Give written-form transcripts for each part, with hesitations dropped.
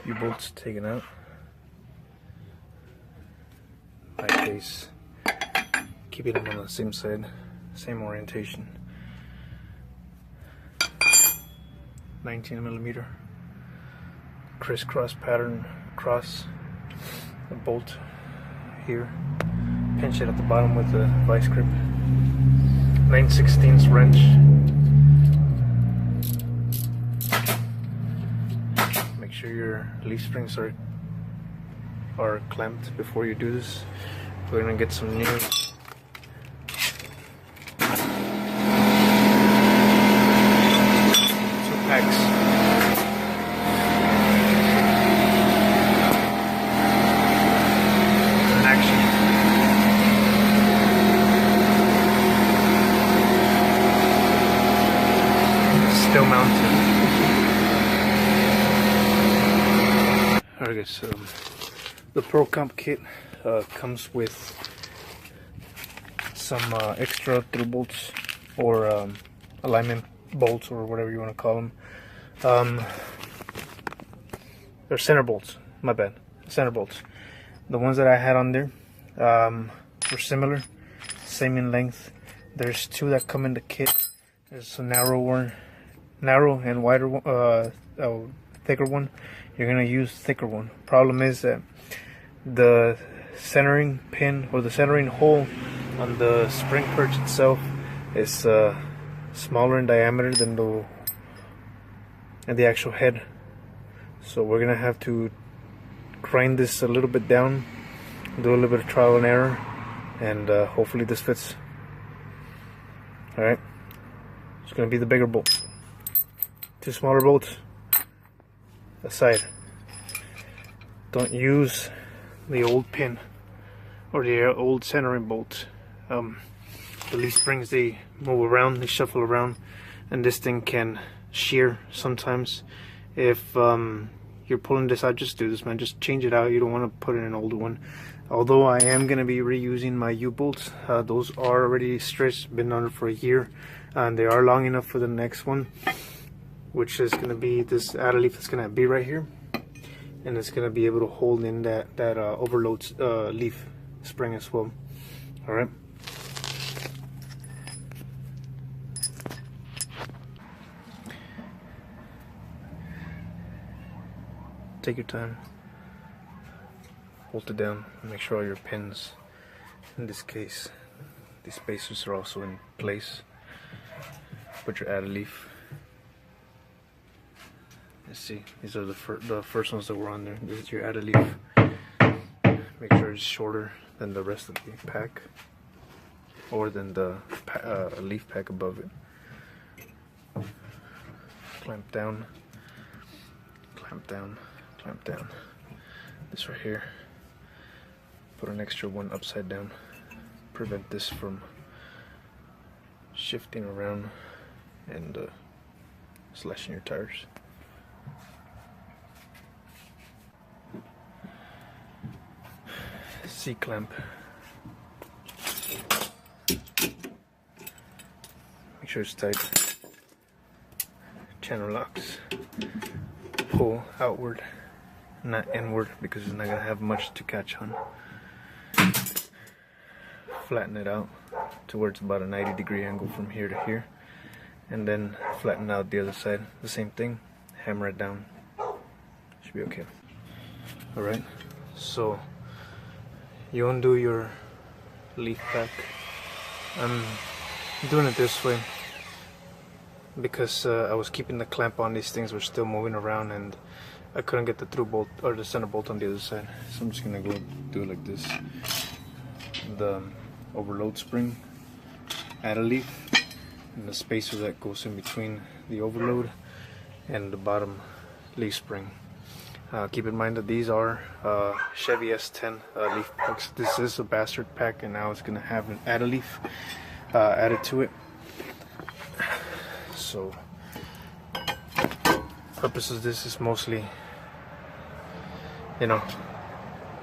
U-bolts taken out. My case, keeping them on the same side, same orientation. 19mm crisscross pattern across the bolt here. Pinch it at the bottom with the vice grip. 9/16 wrench. Make sure your leaf springs are clamped before you do this. We're gonna get some new packs. Action. Still mounted. Alright guys, so the Pro Comp kit comes with some extra through bolts or alignment bolts or whatever you want to call them. They're center bolts, my bad, center bolts. The ones that I had on there were similar, same in length. There's two that come in the kit. There's a narrow and wider one, thicker one. You're gonna use thicker one. Problem is that the centering pin or the centering hole on the spring perch itself is smaller in diameter than the actual head. So we're gonna have to grind this a little bit down, do a little bit of trial and error, and hopefully this fits. Alright, it's gonna be the bigger bolt. Two smaller bolts aside. Don't use the old pin or the old centering bolt. The leaf springs, they move around, they shuffle around, and this thing can shear sometimes. If you're pulling this out, just do this, man. Just change it out. You don't want to put in an older one. Although I am going to be reusing my U-bolts. Those are already stretched, been on it for a year, and they are long enough for the next one, which is going to be this outer leaf that's going to be right here, and it's going to be able to hold in that overload leaf spring as well. All right. Take your time, hold it down, and make sure all your pins, in this case, these spacers are also in place. Put your add leaf. Let's see, these are the first ones that were on there. This is your add leaf. Make sure it's shorter than the rest of the pack, or than the leaf pack above it. Clamp down, clamp down, clamp down. This right here, put an extra one upside down, prevent this from shifting around and slashing your tires. C-clamp. Make sure it's tight. Channel locks. Pull outward, not inward, because it's not going to have much to catch on. Flatten it out to where it's about a 90-degree angle from here to here, and then flatten out the other side. The same thing. Hammer it down. Should be okay. Alright, so you undo your leaf pack. I'm doing it this way because I was keeping the clamp on. These things were still moving around and I couldn't get the through bolt or the center bolt on the other side, so I'm just gonna go do it like this. The overload spring, add a leaf, and the spacer that goes in between the overload and the bottom leaf spring. Keep in mind that these are Chevy S10 leaf packs. This is a bastard pack, and now it's gonna have an add a leaf added to it. So purpose of this is mostly, you know,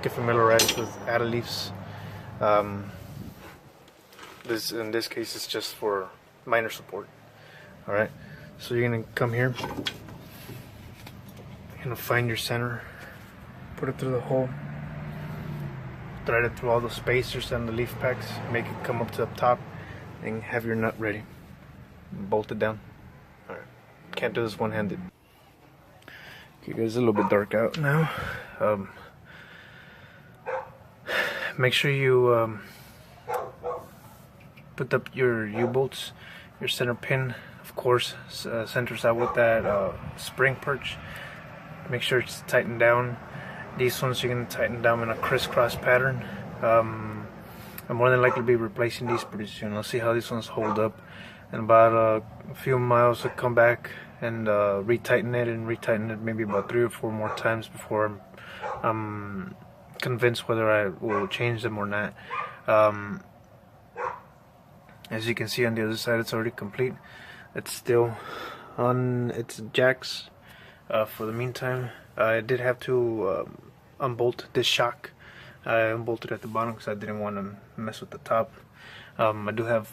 get familiarized with add a leaves. This in this case is just for minor support. All right, so you're gonna come here. You're gonna find your center put it through the hole, thread it through all the spacers and the leaf packs, make it come up to the top, and have your nut ready. Bolt it down. Alright, can't do this one-handed. Okay guys, it's a little bit dark out now. Make sure you put up your U-bolts. Your center pin, of course, centers out with that spring perch. Make sure it's tightened down. These ones you're going to tighten down in a crisscross pattern. I'm more than likely to be replacing these pretty soon. I'll see how these ones hold up. In about a few miles, I'll come back and retighten it maybe about 3 or 4 more times before I'm convinced whether I will change them or not. As you can see on the other side, it's already complete. It's still on its jacks for the meantime. I did have to unbolt this shock. I unbolted at the bottom because I didn't want to mess with the top. I do have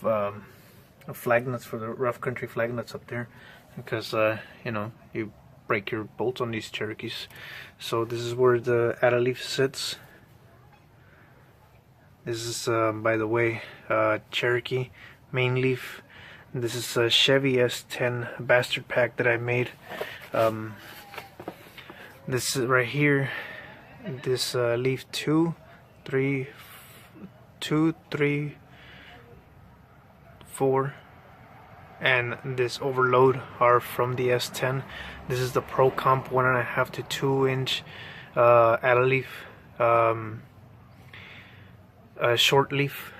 flag nuts for the rough country flag nuts up there because you know, you break your bolts on these Cherokees. So this is where the add leaf sits. This is by the way, Cherokee main leaf. This is a Chevy S10 bastard pack that I made. This is right here, this leaf 2, 3, 4, and this overload are from the S10. This is the Pro Comp 1.5 to 2 inch add leaf, short leaf.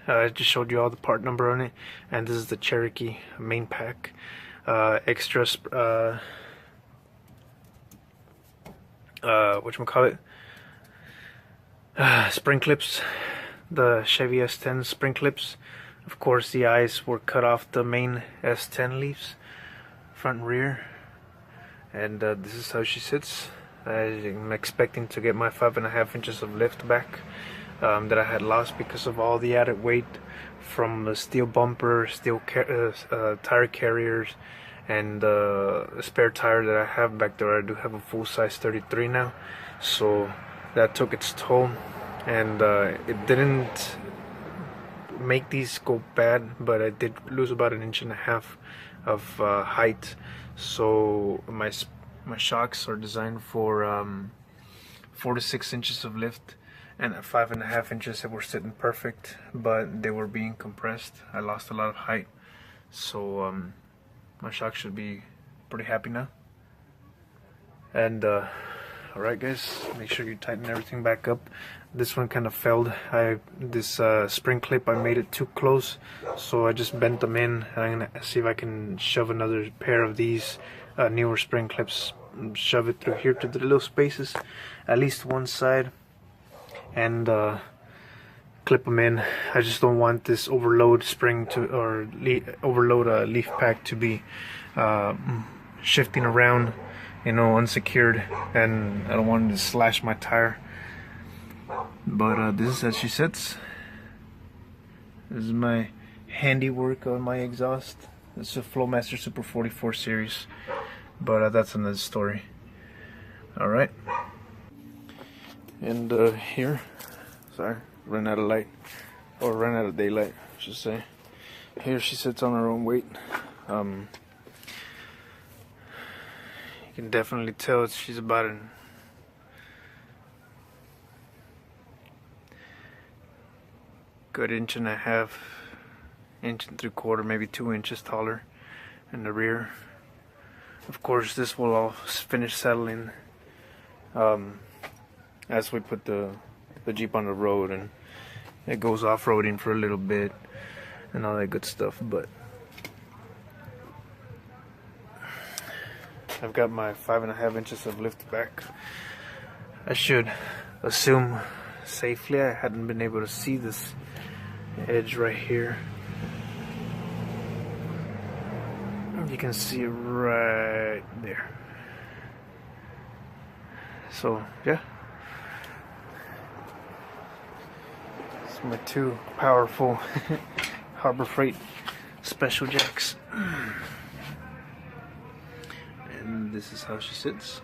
I just showed you all the part number on it, and this is the Cherokee main pack. Extra whatchamacallit, spring clips, the Chevy S10 spring clips. Of course, the eyes were cut off the main S10 leaves, front and rear, and this is how she sits. I'm expecting to get my 5.5 inches of lift back that I had lost because of all the added weight from the steel bumper, steel tire carriers, and the spare tire that I have back there. I do have a full size 33 now, so that took its toll, and it didn't make these go bad, but I did lose about 1.5 inches of height. So my shocks are designed for 4 to 6 inches of lift, and at 5.5 inches they were sitting perfect, but they were being compressed. I lost a lot of height, so my shock should be pretty happy now. And alright guys, make sure you tighten everything back up. This one kind of failed. This spring clip, I made it too close, so I just bent them in, and I'm gonna see if I can shove another pair of these newer spring clips, shove it through here to the little spaces, at least one side, and clip them in. I just don't want this overload spring to, or overload leaf pack to be shifting around, you know, unsecured, and I don't want it to slash my tire. But this is as she sits. This is my handiwork on my exhaust. It's a Flowmaster Super 44 series, but that's another story. Alright, and here, sorry, ran out of light, or ran out of daylight, I should say. Here she sits on her own weight. You can definitely tell she's about an good 1.5 inches, 1.75 inches, maybe 2 inches taller in the rear. Of course, this will all finish settling as we put the Jeep on the road and it goes off-roading for a little bit and all that good stuff. But I've got my 5.5 inches of lift back. I should assume safely. I hadn't been able to see this edge right here. You can see it right there. So yeah, it's my 2 powerful Harbor Freight special jacks, and this is how she sits.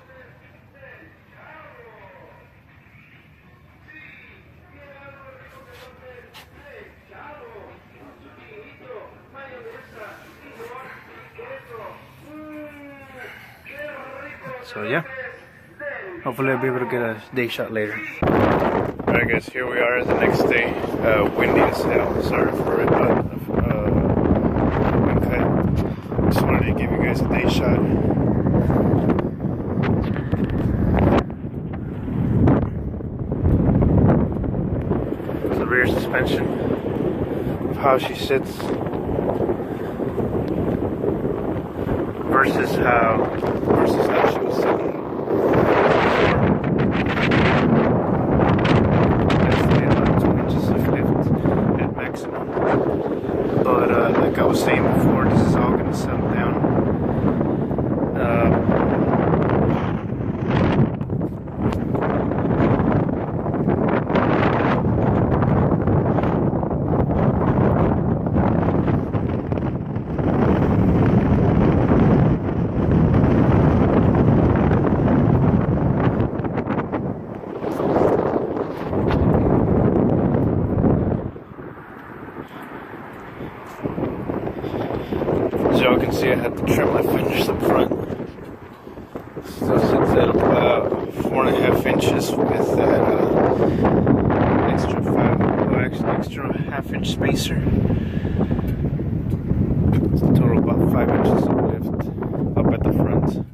So yeah, hopefully I'll be able to get a day shot later. Alright guys, here we are the next day. Windy as hell. Sorry for it, wind cut. Just wanted to give you guys a day shot. The rear suspension of how she sits versus how she was sitting. Definitely about 2 inches of lift at maximum. But like I was saying before, this is all gonna settle down. As y'all can see, I had to trim my fenders up front. So sits at about 4.5 inches with that extra half-inch spacer. Total about 5 inches of lift up at the front.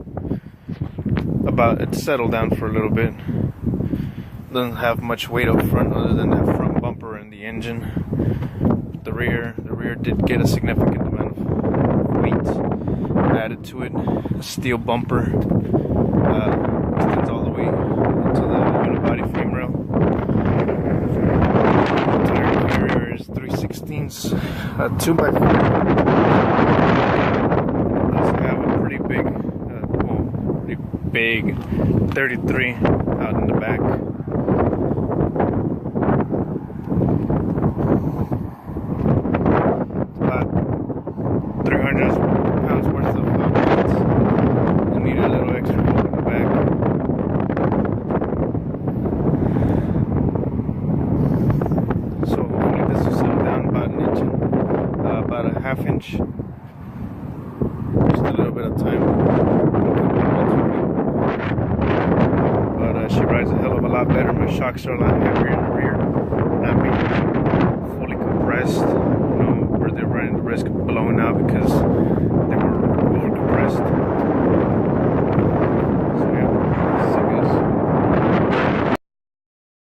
It's settled down for a little bit. Doesn't have much weight up front other than that front bumper and the engine. The rear did get a significant amount of weight added to it. A steel bumper extends all the way into the unibody frame rail. The tire carrier is 3/16, 2x4. It does have a pretty big 33 out in the back. About 300 pounds worth of weight. You need a little extra help in the back. So hopefully this will settle down about an inch, about a half inch. Just a little bit of time. But she rides a hell of a lot better. My shocks are a lot heavier.